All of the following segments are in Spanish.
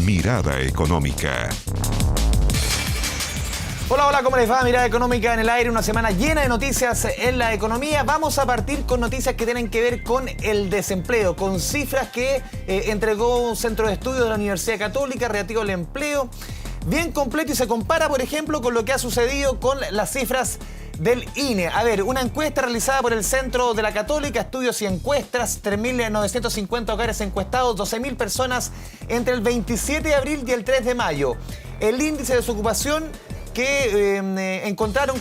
Mirada Económica. Hola, hola, ¿cómo les va? Mirada Económica en el aire, una semana llena de noticias en la economía. Vamos a partir con noticias que tienen que ver con el desempleo, con cifras que entregó un centro de estudios de la Universidad Católica relativo al empleo. Bien completo y se compara, por ejemplo, con lo que ha sucedido con las cifras del INE. A ver, una encuesta realizada por el Centro de la Católica, Estudios y Encuestas, 3.950 hogares encuestados, 12.000 personas entre el 27 de abril y el 3 de mayo. El índice de desocupación que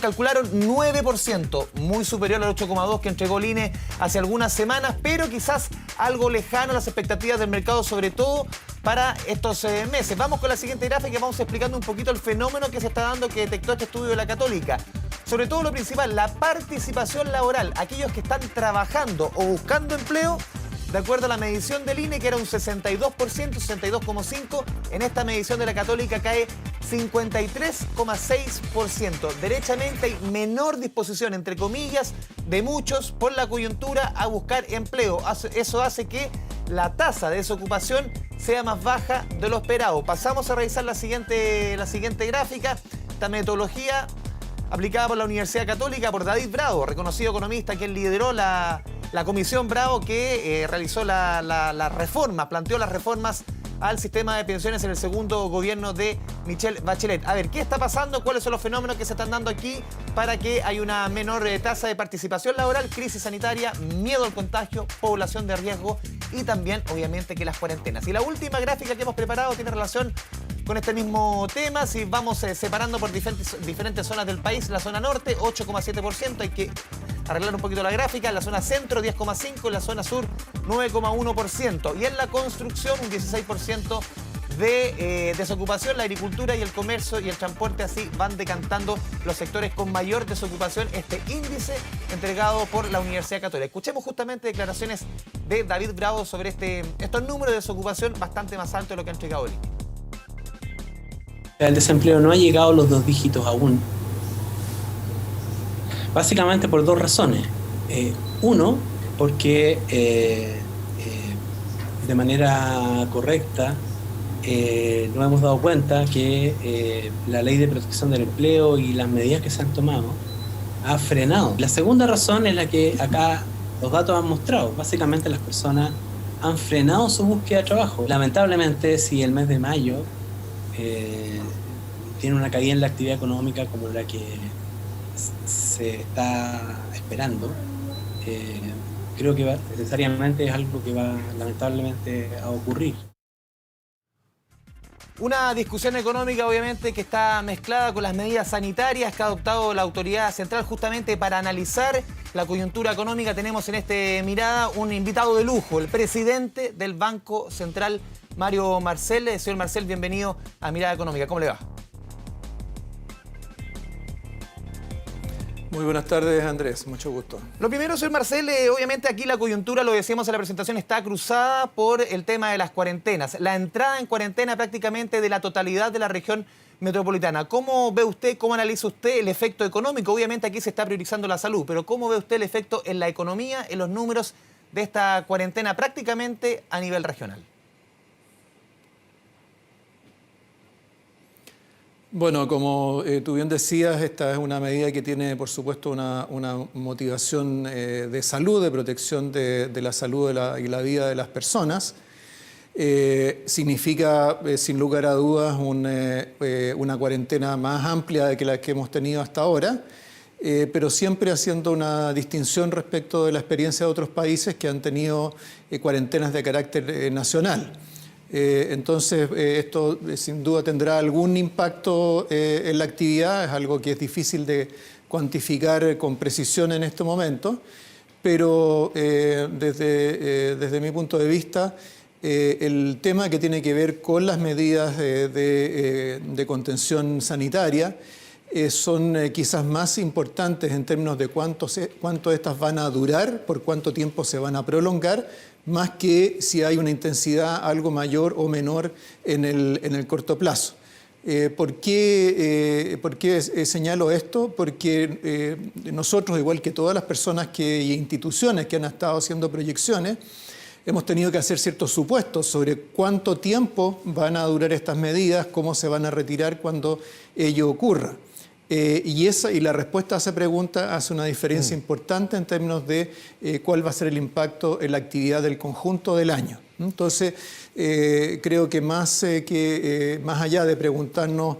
calcularon 9%, muy superior al 8,2% que entregó el INE hace algunas semanas, pero quizás algo lejano a las expectativas del mercado, sobre todo para estos meses. Vamos con la siguiente gráfica y vamos explicando un poquito el fenómeno que se está dando, que detectó este estudio de la Católica. Sobre todo lo principal, la participación laboral, aquellos que están trabajando o buscando empleo. De acuerdo a la medición del INE, que era un 62%, 62,5%, en esta medición de la Católica cae 53,6%. Derechamente hay menor disposición, entre comillas, de muchos por la coyuntura a buscar empleo. Eso hace que la tasa de desocupación sea más baja de lo esperado. Pasamos a revisar la siguiente gráfica. Esta metodología aplicada por la Universidad Católica, por David Bravo, reconocido economista, quien lideró la Comisión Bravo que realizó la reforma, planteó las reformas al sistema de pensiones en el segundo gobierno de Michelle Bachelet. A ver, ¿qué está pasando? ¿Cuáles son los fenómenos que se están dando aquí para que haya una menor tasa de participación laboral? Crisis sanitaria, miedo al contagio, población de riesgo y también, obviamente, que las cuarentenas. Y la última gráfica que hemos preparado tiene relación con este mismo tema. Si vamos separando por diferentes zonas del país, la zona norte, 8,7%, hay que arreglar un poquito la gráfica. En la zona centro, 10,5%, en la zona sur, 9,1%. Y en la construcción, un 16% de desocupación. La agricultura y el comercio y el transporte, así van decantando los sectores con mayor desocupación. Este índice entregado por la Universidad Católica. Escuchemos justamente declaraciones de David Bravo sobre estos números de desocupación bastante más altos de lo que ha entregado el INE. El desempleo no ha llegado a los 2 dígitos aún, básicamente por 2 razones. Uno, porque de manera correcta nos hemos dado cuenta que la ley de protección del empleo y las medidas que se han tomado ha frenado. La segunda razón es la que acá los datos han mostrado. Básicamente las personas han frenado su búsqueda de trabajo. Lamentablemente, si el mes de mayo tiene una caída en la actividad económica como la que se está esperando, creo que necesariamente es algo que va lamentablemente a ocurrir. Una discusión económica, obviamente, que está mezclada con las medidas sanitarias que ha adoptado la autoridad central justamente para analizar la coyuntura económica. Tenemos en este Mirada un invitado de lujo, el presidente del Banco Central, Mario Marcel. Señor Marcel, bienvenido a Mirada Económica. ¿Cómo le va? Muy buenas tardes, Andrés. Mucho gusto. Lo primero, señor Marcel, obviamente aquí la coyuntura, lo decíamos en la presentación, está cruzada por el tema de las cuarentenas. La entrada en cuarentena prácticamente de la totalidad de la región metropolitana. ¿Cómo ve usted, cómo analiza usted el efecto económico? Obviamente aquí se está priorizando la salud, pero ¿cómo ve usted el efecto en la economía, en los números de esta cuarentena prácticamente a nivel regional? Bueno, como tú bien decías, esta es una medida que tiene, por supuesto, una motivación de salud, de protección de la salud y la vida de las personas. Significa, sin lugar a dudas, una cuarentena más amplia de que la que hemos tenido hasta ahora, pero siempre haciendo una distinción respecto de la experiencia de otros países que han tenido cuarentenas de carácter nacional. Entonces, esto sin duda tendrá algún impacto en la actividad, es algo que es difícil de cuantificar con precisión en este momento, pero desde mi punto de vista, el tema que tiene que ver con las medidas de contención sanitaria son quizás más importantes en términos de cuánto estas van a durar, por cuánto tiempo se van a prolongar, más que si hay una intensidad algo mayor o menor en el corto plazo. ¿Por qué señalo esto? Porque nosotros, igual que todas las personas y instituciones que han estado haciendo proyecciones, hemos tenido que hacer ciertos supuestos sobre cuánto tiempo van a durar estas medidas, cómo se van a retirar cuando ello ocurra. Y la respuesta a esa pregunta hace una diferencia importante en términos de cuál va a ser el impacto en la actividad del conjunto del año. Entonces, creo que más allá de preguntarnos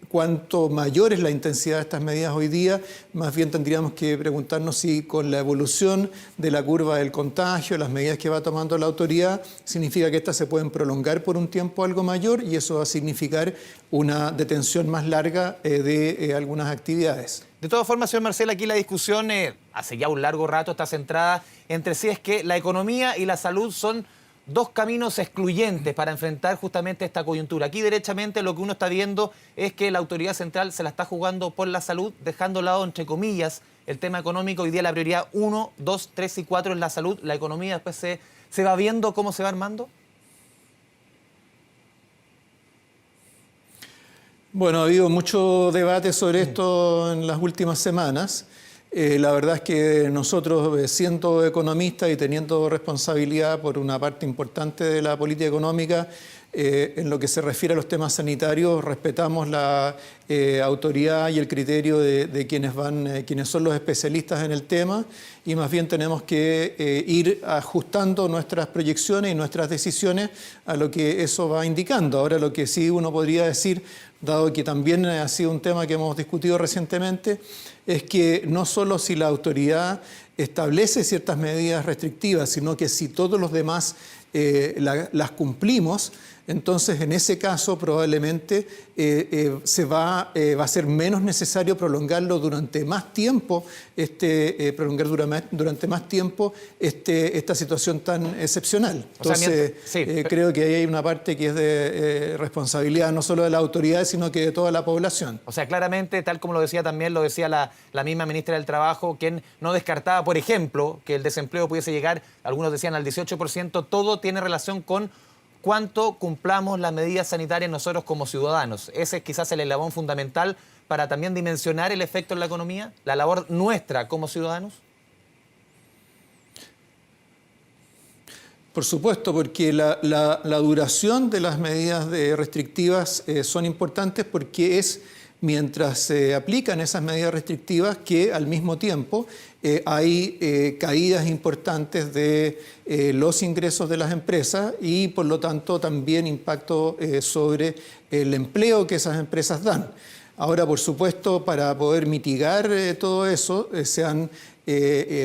cuánto mayor es la intensidad de estas medidas hoy día, más bien tendríamos que preguntarnos si con la evolución de la curva del contagio, las medidas que va tomando la autoridad, significa que estas se pueden prolongar por un tiempo algo mayor y eso va a significar una detención más larga de algunas actividades. De todas formas, señor Marcel, aquí la discusión hace ya un largo rato está centrada entre si es que la economía y la salud son dos caminos excluyentes para enfrentar justamente esta coyuntura. Aquí derechamente lo que uno está viendo es que la autoridad central se la está jugando por la salud, dejando a lado, entre comillas, el tema económico. Hoy día la prioridad 1, 2, 3 y 4 es la salud. La economía después se va viendo cómo se va armando. Bueno, ha habido mucho debate sobre esto en las últimas semanas. La verdad es que nosotros, siendo economistas y teniendo responsabilidad por una parte importante de la política económica, en lo que se refiere a los temas sanitarios, respetamos la autoridad y el criterio de quienes son los especialistas en el tema y más bien tenemos que ir ajustando nuestras proyecciones y nuestras decisiones a lo que eso va indicando. Ahora, lo que sí uno podría decir, dado que también ha sido un tema que hemos discutido recientemente, es que no solo si la autoridad establece ciertas medidas restrictivas, sino que si todos los demás las cumplimos, entonces en ese caso probablemente va a ser menos necesario prolongarlo durante más tiempo, durante más tiempo esta situación tan excepcional. Entonces, creo que ahí hay una parte que es de responsabilidad no solo de las autoridades, sino que de toda la población. O sea, claramente, tal como lo decía también, lo decía la misma ministra del Trabajo, quien no descartaba, por ejemplo, que el desempleo pudiese llegar, algunos decían al 18%, todo tiene relación con cuánto cumplamos las medidas sanitarias nosotros como ciudadanos. Ese es quizás el eslabón fundamental para también dimensionar el efecto en la economía, la labor nuestra como ciudadanos. Por supuesto, porque la duración de las medidas restrictivas son importantes porque es mientras se aplican esas medidas restrictivas que al mismo tiempo hay caídas importantes de los ingresos de las empresas y por lo tanto también impacto sobre el empleo que esas empresas dan. Ahora, por supuesto, para poder mitigar todo eso, se han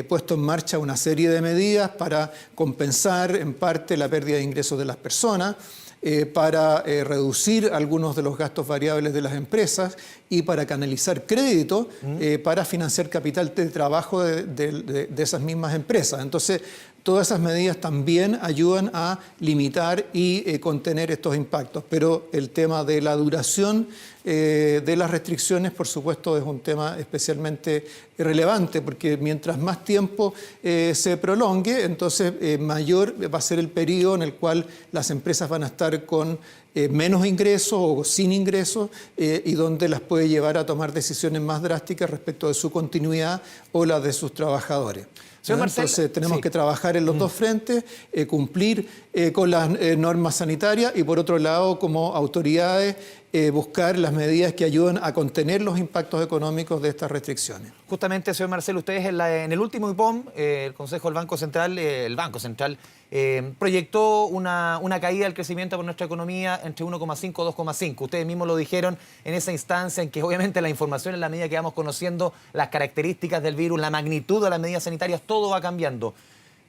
puesto en marcha una serie de medidas para compensar en parte la pérdida de ingresos de las personas, para reducir algunos de los gastos variables de las empresas y para canalizar crédito para financiar capital de trabajo de esas mismas empresas. Entonces, todas esas medidas también ayudan a limitar y contener estos impactos. Pero el tema de la duración de las restricciones, por supuesto, es un tema especialmente relevante, porque mientras más tiempo se prolongue, entonces mayor va a ser el periodo en el cual las empresas van a estar con menos ingresos o sin ingresos y donde las puede llevar a tomar decisiones más drásticas respecto de su continuidad o la de sus trabajadores. Entonces tenemos que trabajar en los dos frentes, cumplir con las normas sanitarias y por otro lado como autoridades buscar las medidas que ayudan a contener los impactos económicos de estas restricciones. Justamente, señor Marcel, ustedes en el último IPOM, el Consejo del Banco Central, proyectó una caída del crecimiento por nuestra economía entre 1,5 y 2,5. Ustedes mismos lo dijeron en esa instancia en que obviamente la información, en la medida que vamos conociendo las características del virus, la magnitud de las medidas sanitarias, todo va cambiando.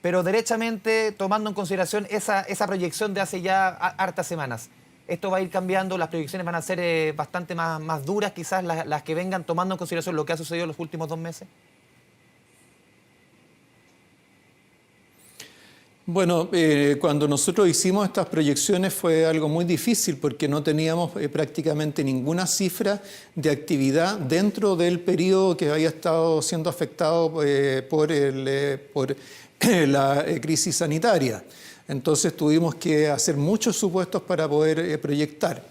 Pero derechamente, tomando en consideración esa proyección de hace ya hartas semanas, esto va a ir cambiando, las proyecciones van a ser bastante más duras, quizás las que vengan tomando en consideración lo que ha sucedido en los últimos 2 meses. Bueno, cuando nosotros hicimos estas proyecciones fue algo muy difícil porque no teníamos prácticamente ninguna cifra de actividad dentro del periodo que había estado siendo afectado por la crisis sanitaria. Entonces tuvimos que hacer muchos supuestos para poder proyectar.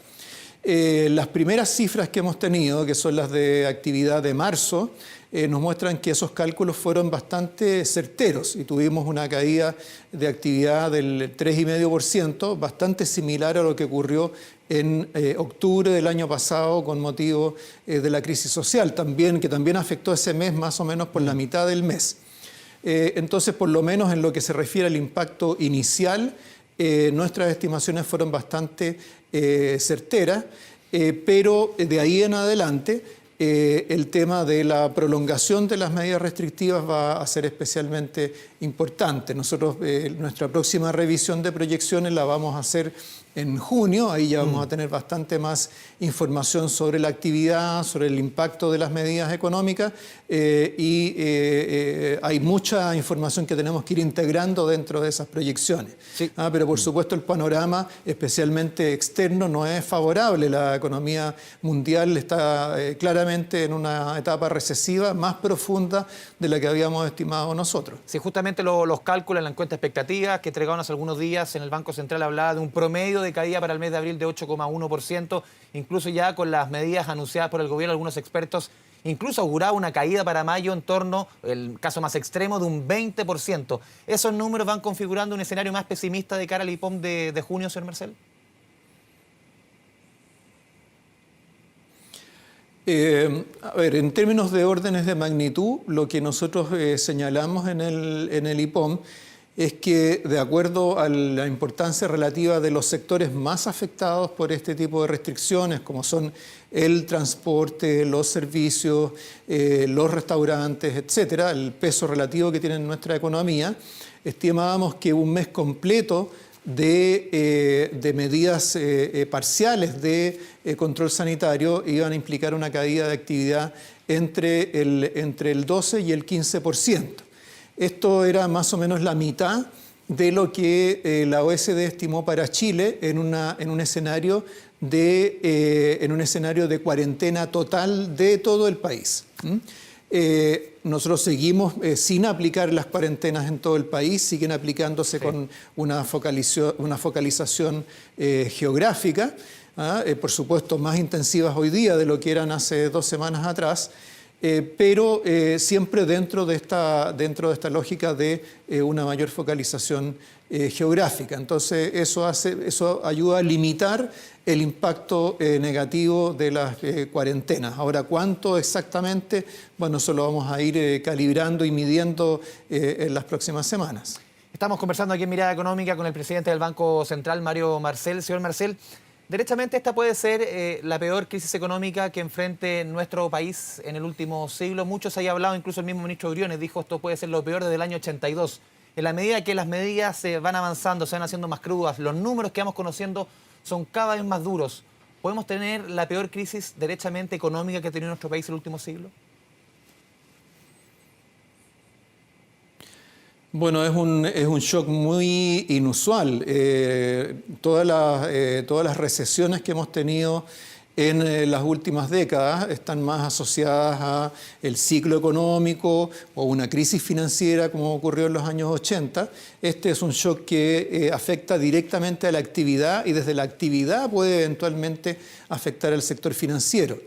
Las primeras cifras que hemos tenido, que son las de actividad de marzo, nos muestran que esos cálculos fueron bastante certeros y tuvimos una caída de actividad del 3,5%, bastante similar a lo que ocurrió en octubre del año pasado con motivo de la crisis social, que también afectó ese mes más o menos por la mitad del mes. Entonces, por lo menos en lo que se refiere al impacto inicial, nuestras estimaciones fueron bastante certeras, pero de ahí en adelante el tema de la prolongación de las medidas restrictivas va a ser especialmente importante. Nosotros nuestra próxima revisión de proyecciones la vamos a hacer en junio, ahí ya vamos a tener bastante más información sobre la actividad, sobre el impacto de las medidas económicas hay mucha información que tenemos que ir integrando dentro de esas proyecciones. Sí. Pero por supuesto el panorama, especialmente externo, no es favorable. La economía mundial está claramente en una etapa recesiva más profunda de la que habíamos estimado nosotros. Sí, justamente los cálculos en la encuesta expectativas que entregaron hace algunos días en el Banco Central hablaba de un promedio de caída para el mes de abril de 8,1%, incluso ya con las medidas anunciadas por el gobierno, algunos expertos incluso auguraba una caída para mayo en torno, el caso más extremo, de un 20%. ¿Esos números van configurando un escenario más pesimista de cara al IPOM de junio, señor Marcel? A ver, en términos de órdenes de magnitud, lo que nosotros señalamos en el IPOM es que, de acuerdo a la importancia relativa de los sectores más afectados por este tipo de restricciones, como son el transporte, los servicios, los restaurantes, etcétera, el peso relativo que tiene en nuestra economía, estimábamos que un mes completo de medidas parciales de control sanitario iban a implicar una caída de actividad entre el 12 y el 15%. Esto era más o menos la mitad de lo que la OECD estimó para Chile en un escenario de cuarentena total de todo el país. Nosotros seguimos sin aplicar las cuarentenas en todo el país, siguen aplicándose con una focalización geográfica, por supuesto más intensivas hoy día de lo que eran hace 2 semanas atrás, pero siempre dentro de esta lógica de una mayor focalización geográfica. Entonces eso ayuda a limitar el impacto negativo de las cuarentenas. Ahora, ¿cuánto exactamente? Bueno, eso lo vamos a ir calibrando y midiendo en las próximas semanas. Estamos conversando aquí en Mirada Económica con el presidente del Banco Central, Mario Marcel. Señor Marcel, derechamente esta puede ser la peor crisis económica que enfrente nuestro país en el último siglo. Muchos ahí hablado, incluso el mismo ministro Briones dijo esto puede ser lo peor desde el año 82. En la medida que las medidas se van avanzando, se van haciendo más crudas, los números que vamos conociendo son cada vez más duros. ¿Podemos tener la peor crisis derechamente económica que ha tenido nuestro país en el último siglo? Bueno, es un shock muy inusual. Todas las recesiones que hemos tenido en las últimas décadas están más asociadas al ciclo económico o una crisis financiera como ocurrió en los años 80. Este es un shock que afecta directamente a la actividad y desde la actividad puede eventualmente afectar al sector financiero.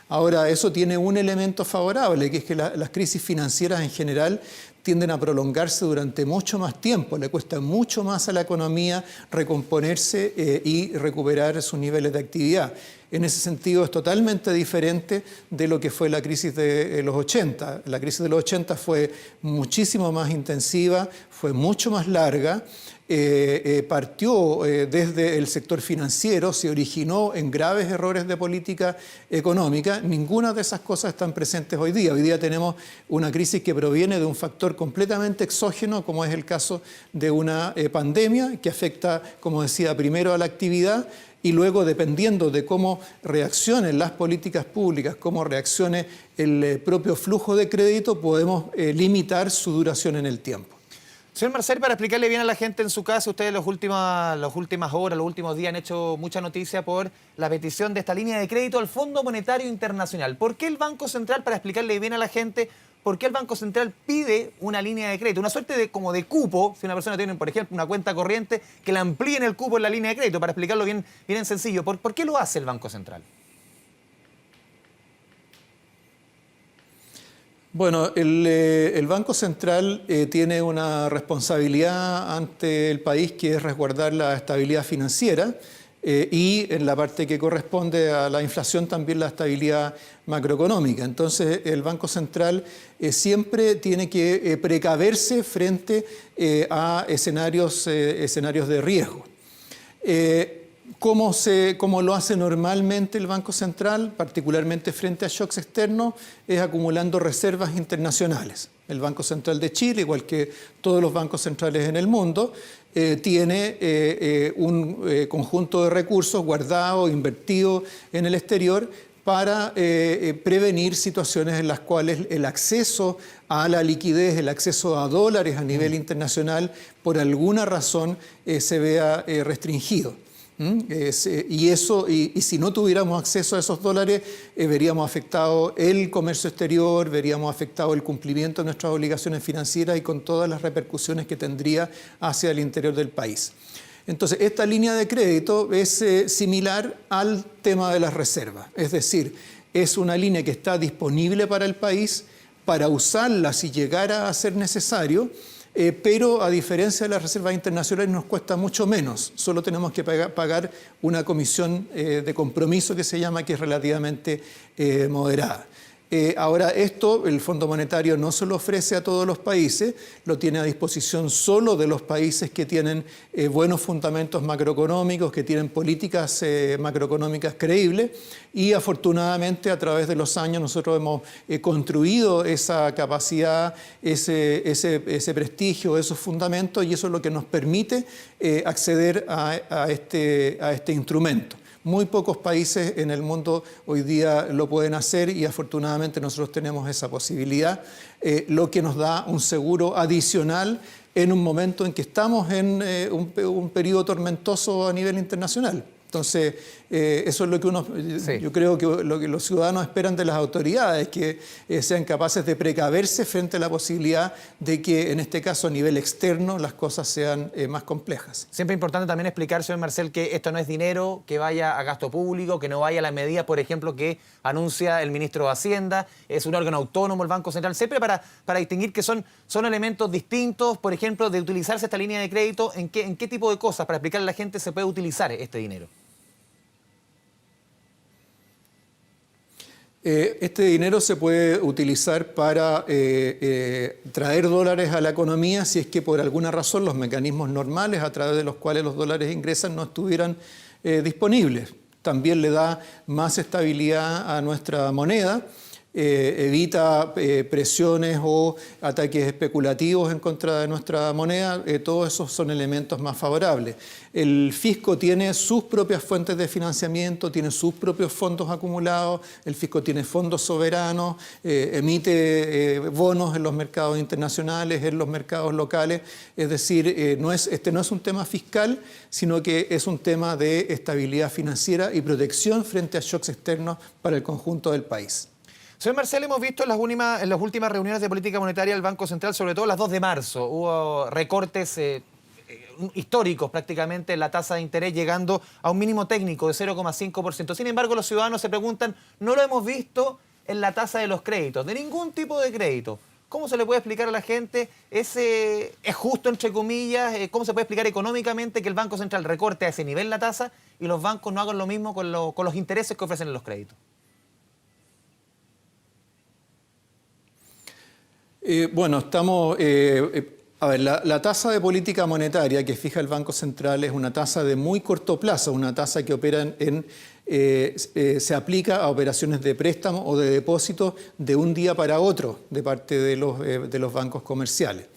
Ahora, eso tiene un elemento favorable, que es que las crisis financieras en general tienden a prolongarse durante mucho más tiempo, le cuesta mucho más a la economía recomponerse y recuperar sus niveles de actividad. En ese sentido es totalmente diferente de lo que fue la crisis de los 80. La crisis de los 80 fue muchísimo más intensiva, fue mucho más larga, partió desde el sector financiero, se originó en graves errores de política económica. Ninguna de esas cosas están presentes hoy día. Hoy día tenemos una crisis que proviene de un factor completamente exógeno, como es el caso de una pandemia que afecta, como decía, primero a la actividad y luego, dependiendo de cómo reaccionen las políticas públicas, cómo reaccione el propio flujo de crédito, podemos limitar su duración en el tiempo. Señor Marcel, para explicarle bien a la gente en su casa, ustedes las últimas horas, los últimos días han hecho mucha noticia por la petición de esta línea de crédito al Fondo Monetario Internacional. ¿Por qué el Banco Central, para explicarle bien a la gente, por qué el Banco Central pide una línea de crédito, una suerte de como de cupo, si una persona tiene, por ejemplo, una cuenta corriente, que la amplíen el cupo en la línea de crédito, para explicarlo bien en sencillo. ¿Por qué lo hace el Banco Central? Bueno, el Banco Central tiene una responsabilidad ante el país que es resguardar la estabilidad financiera y en la parte que corresponde a la inflación también la estabilidad macroeconómica. Entonces el Banco Central siempre tiene que precaverse frente a escenarios de riesgo. ¿Cómo lo hace normalmente el Banco Central, particularmente frente a shocks externos? Es acumulando reservas internacionales. El Banco Central de Chile, igual que todos los bancos centrales en el mundo, tiene un conjunto de recursos guardados, invertidos en el exterior para prevenir situaciones en las cuales el acceso a la liquidez, el acceso a dólares a nivel internacional, por alguna razón se vea restringido. Y si no tuviéramos acceso a esos dólares, veríamos afectado el comercio exterior, veríamos afectado el cumplimiento de nuestras obligaciones financieras y con todas las repercusiones que tendría hacia el interior del país. Entonces, esta línea de crédito es similar al tema de las reservas, es decir, es una línea que está disponible para el país para usarla si llegara a ser necesario. Pero a diferencia de las reservas internacionales nos cuesta mucho menos, solo tenemos que pagar una comisión de compromiso que se llama, que es relativamente moderada. Ahora esto, el Fondo Monetario no se lo ofrece a todos los países, lo tiene a disposición solo de los países que tienen buenos fundamentos macroeconómicos, que tienen políticas macroeconómicas creíbles, y afortunadamente a través de los años nosotros hemos construido esa capacidad, ese prestigio, esos fundamentos, y eso es lo que nos permite acceder a este instrumento. Muy pocos países en el mundo hoy día lo pueden hacer y afortunadamente nosotros tenemos esa posibilidad, lo que nos da un seguro adicional en un momento en que estamos en un periodo tormentoso a nivel internacional. Entonces, eso es lo que yo creo que lo que los ciudadanos esperan de las autoridades, que sean capaces de precaverse frente a la posibilidad de que, en este caso, a nivel externo, las cosas sean más complejas. Siempre es importante también explicar, señor Marcel, que esto no es dinero que vaya a gasto público, que no vaya a la medida, por ejemplo, que anuncia el ministro de Hacienda. Es un órgano autónomo el Banco Central, siempre para distinguir que son elementos distintos, por ejemplo, de utilizarse esta línea de crédito, ¿en qué tipo de cosas, para explicarle a la gente, se puede utilizar este dinero? Este dinero se puede utilizar para traer dólares a la economía si es que por alguna razón los mecanismos normales a través de los cuales los dólares ingresan no estuvieran disponibles. También le da más estabilidad a nuestra moneda, evita presiones o ataques especulativos en contra de nuestra moneda. Todos esos son elementos más favorables. El fisco tiene sus propias fuentes de financiamiento, tiene sus propios fondos acumulados, el fisco tiene fondos soberanos, emite bonos en los mercados internacionales, en los mercados locales. Es decir, este no es un tema fiscal, sino que es un tema de estabilidad financiera y protección frente a shocks externos para el conjunto del país. Señor Marcel, hemos visto en las últimas reuniones de política monetaria del Banco Central, sobre todo las 2 de marzo, hubo recortes históricos prácticamente en la tasa de interés, llegando a un mínimo técnico de 0,5%. Sin embargo, los ciudadanos se preguntan, no lo hemos visto en la tasa de los créditos, de ningún tipo de crédito. ¿Cómo se le puede explicar a la gente? ¿Es justo, entre comillas? ¿Cómo se puede explicar económicamente que el Banco Central recorte a ese nivel la tasa y los bancos no hagan lo mismo con los intereses que ofrecen en los créditos? Bueno, estamos... a ver, la tasa de política monetaria que fija el Banco Central es una tasa de muy corto plazo, una tasa que opera se aplica a operaciones de préstamo o de depósito de un día para otro de parte de los bancos comerciales.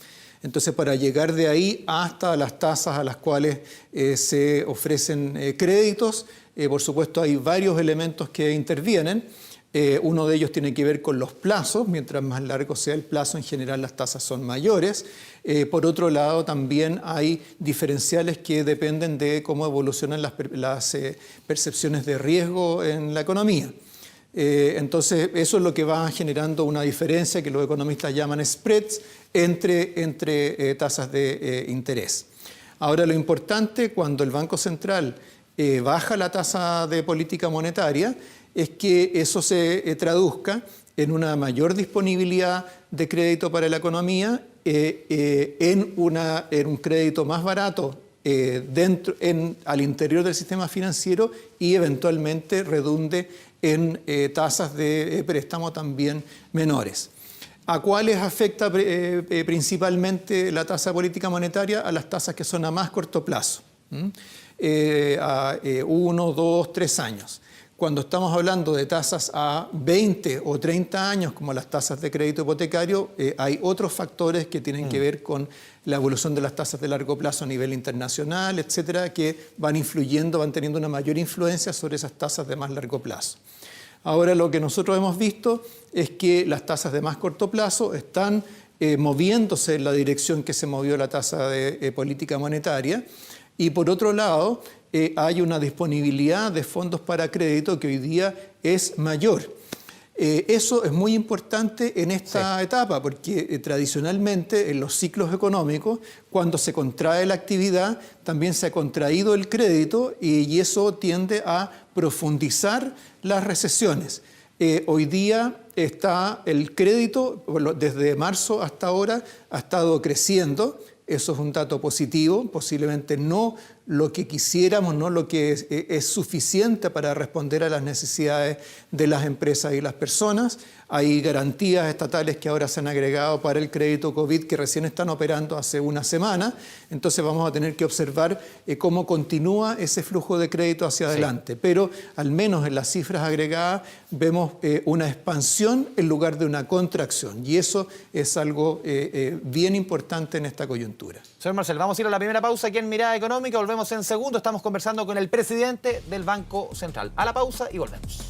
Entonces, para llegar de ahí hasta las tasas a las cuales se ofrecen créditos, por supuesto hay varios elementos que intervienen. Uno de ellos tiene que ver con los plazos. Mientras más largo sea el plazo, en general las tasas son mayores. Por otro lado, también hay diferenciales que dependen de cómo evolucionan las percepciones de riesgo en la economía. Entonces, eso es lo que va generando una diferencia que los economistas llaman spreads entre tasas de interés. Ahora, lo importante cuando el Banco Central baja la tasa de política monetaria es que eso se traduzca en una mayor disponibilidad de crédito para la economía, en un crédito más barato al interior del sistema financiero y eventualmente redunde en tasas de préstamo también menores. ¿A cuáles afecta principalmente la tasa de política monetaria? A las tasas que son a más corto plazo, a 1, 2, 3 años. Cuando estamos hablando de tasas a 20 o 30 años, como las tasas de crédito hipotecario, hay otros factores que tienen que ver con la evolución de las tasas de largo plazo a nivel internacional, etcétera, que van teniendo una mayor influencia sobre esas tasas de más largo plazo. Ahora, lo que nosotros hemos visto es que las tasas de más corto plazo están moviéndose en la dirección que se movió la tasa de política monetaria, y por otro lado, hay una disponibilidad de fondos para crédito que hoy día es mayor. Eso es muy importante en esta etapa porque tradicionalmente en los ciclos económicos, cuando se contrae la actividad, también se ha contraído el crédito y eso tiende a profundizar las recesiones. Hoy día está el crédito, desde marzo hasta ahora, ha estado creciendo. Eso es un dato positivo, posiblemente no lo que quisiéramos, no lo que es suficiente para responder a las necesidades de las empresas y las personas. Hay garantías estatales que ahora se han agregado para el crédito COVID que recién están operando hace una semana. Entonces vamos a tener que observar cómo continúa ese flujo de crédito hacia adelante. Pero al menos en las cifras agregadas vemos una expansión en lugar de una contracción. Y eso es algo bien importante en esta coyuntura. Señor Marcel, vamos a ir a la primera pausa aquí en Mirada Económica. Volvemos en segundo. Estamos conversando con el presidente del Banco Central. A la pausa y volvemos.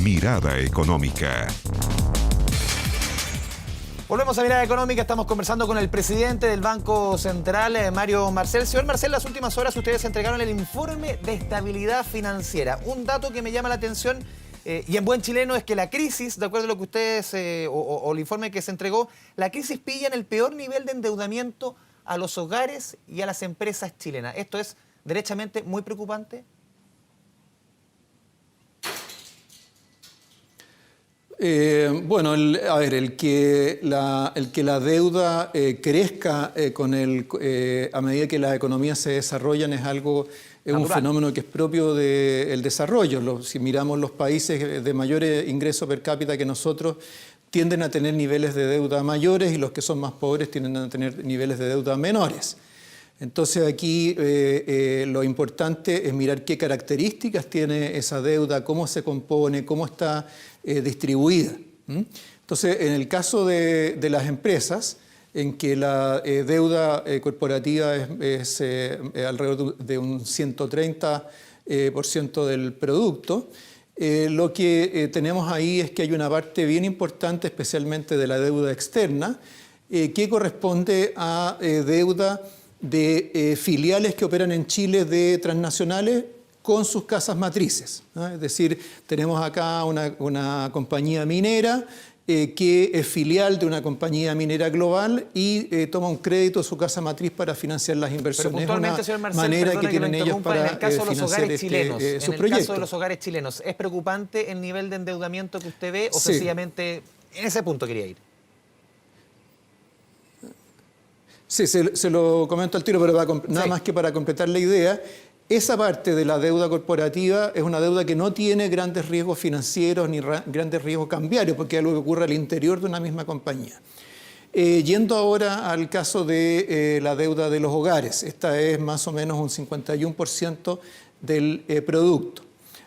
Mirada Económica. Volvemos a Mirada Económica, estamos conversando con el presidente del Banco Central, Mario Marcel. Señor Marcel, las últimas horas ustedes entregaron el informe de estabilidad financiera. Un dato que me llama la atención, y en buen chileno, es que la crisis, de acuerdo a lo que ustedes, o el informe que se entregó, la crisis pilla en el peor nivel de endeudamiento a los hogares y a las empresas chilenas. ¿Esto es derechamente muy preocupante? Bueno, el que la deuda crezca a medida que las economías se desarrollan es un fenómeno que es propio del desarrollo. Si miramos los países de mayor ingreso per cápita que nosotros, tienden a tener niveles de deuda mayores y los que son más pobres tienden a tener niveles de deuda menores. Entonces aquí lo importante es mirar qué características tiene esa deuda, cómo se compone, cómo está distribuida. Entonces, en el caso de las empresas, en que la deuda corporativa es alrededor de un 130% del producto, lo que tenemos ahí es que hay una parte bien importante, especialmente de la deuda externa, que corresponde a deuda de filiales que operan en Chile de transnacionales con sus casas matrices, ¿no? Es decir, tenemos acá una compañía minera que es filial de una compañía minera global y toma un crédito a su casa matriz para financiar las inversiones. Pero puntualmente, señor Marcel, manera que tienen ellos para en el caso de los hogares chilenos, sus proyectos. Caso de los hogares chilenos, ¿es preocupante el nivel de endeudamiento que usted ve o Sí. sencillamente en ese punto quería ir? Sí, se lo comento al tiro, pero nada más que para completar la idea, esa parte de la deuda corporativa es una deuda que no tiene grandes riesgos financieros ni grandes riesgos cambiarios, porque es algo que ocurre al interior de una misma compañía. Yendo ahora al caso de la deuda de los hogares, esta es más o menos un 51% del producto.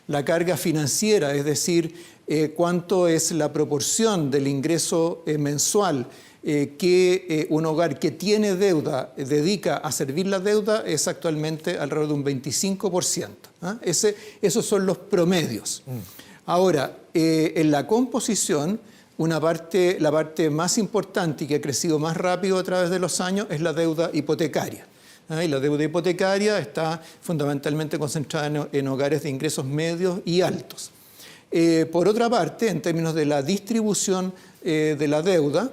La carga financiera, es decir, cuánto es la proporción del ingreso mensual que un hogar que tiene deuda dedica a servir la deuda, es actualmente alrededor de un 25%. Esos son los promedios. Ahora, en la composición, la parte más importante y que ha crecido más rápido a través de los años es la deuda hipotecaria. Y la deuda hipotecaria está fundamentalmente concentrada en hogares de ingresos medios y altos. Por otra parte, en términos de la distribución de la deuda,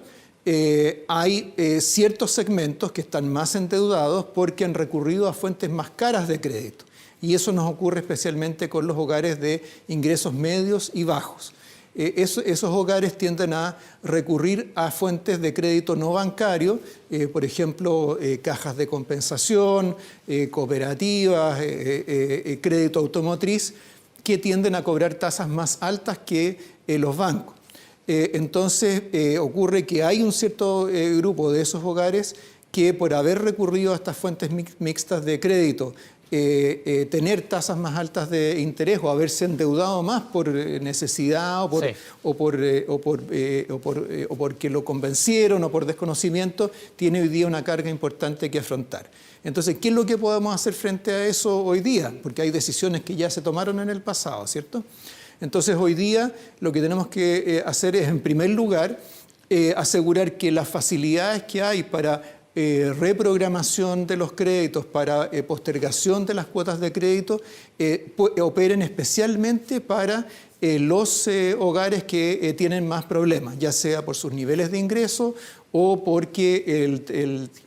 hay ciertos segmentos que están más endeudados porque han recurrido a fuentes más caras de crédito. Y eso nos ocurre especialmente con los hogares de ingresos medios y bajos. Esos hogares tienden a recurrir a fuentes de crédito no bancario, por ejemplo, cajas de compensación, cooperativas, crédito automotriz, que tienden a cobrar tasas más altas que los bancos. Entonces, ocurre que hay un cierto grupo de esos hogares que por haber recurrido a estas fuentes mixtas de crédito, tener tasas más altas de interés o haberse endeudado más por necesidad o porque lo convencieron o por desconocimiento, tiene hoy día una carga importante que afrontar. Entonces, ¿qué es lo que podemos hacer frente a eso hoy día? Porque hay decisiones que ya se tomaron en el pasado, ¿cierto? Entonces, hoy día lo que tenemos que hacer es, en primer lugar, asegurar que las facilidades que hay para reprogramación de los créditos, para postergación de las cuotas de crédito, operen especialmente para los hogares que tienen más problemas, ya sea por sus niveles de ingreso o porque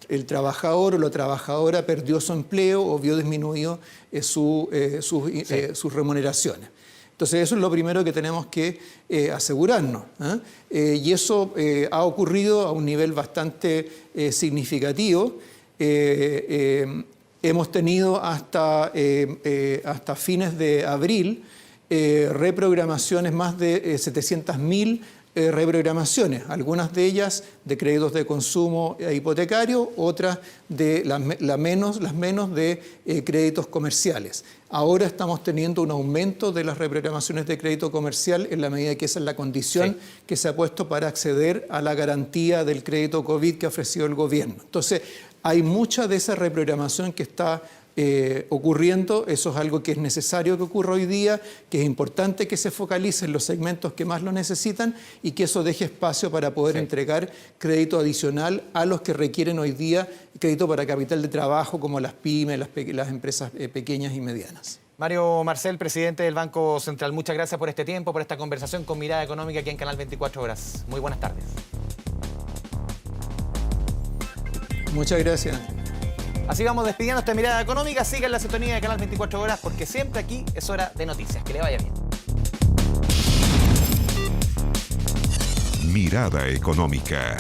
el trabajador o la trabajadora perdió su empleo o vio disminuido sus remuneraciones. Entonces, eso es lo primero que tenemos que asegurarnos. Y eso ha ocurrido a un nivel bastante significativo. Hemos tenido hasta fines de abril reprogramaciones, más de 700.000 reprogramaciones, algunas de ellas de créditos de consumo hipotecario, otras de las menos de créditos comerciales. Ahora estamos teniendo un aumento de las reprogramaciones de crédito comercial en la medida que esa es la condición que se ha puesto para acceder a la garantía del crédito COVID que ha ofrecido el gobierno. Entonces, hay mucha de esa reprogramación que está ocurriendo. Eso es algo que es necesario que ocurra hoy día, que es importante que se focalice en los segmentos que más lo necesitan y que eso deje espacio para poder entregar crédito adicional a los que requieren hoy día crédito para capital de trabajo, como las pymes, las empresas pequeñas y medianas. Mario Marcel, presidente del Banco Central, muchas gracias por este tiempo, por esta conversación con Mirada Económica aquí en Canal 24 Horas. Muy buenas tardes. Muchas gracias. Así vamos despidiendo esta Mirada Económica. Sigan la sintonía de Canal 24 Horas porque siempre aquí es hora de noticias. Que le vaya bien. Mirada Económica.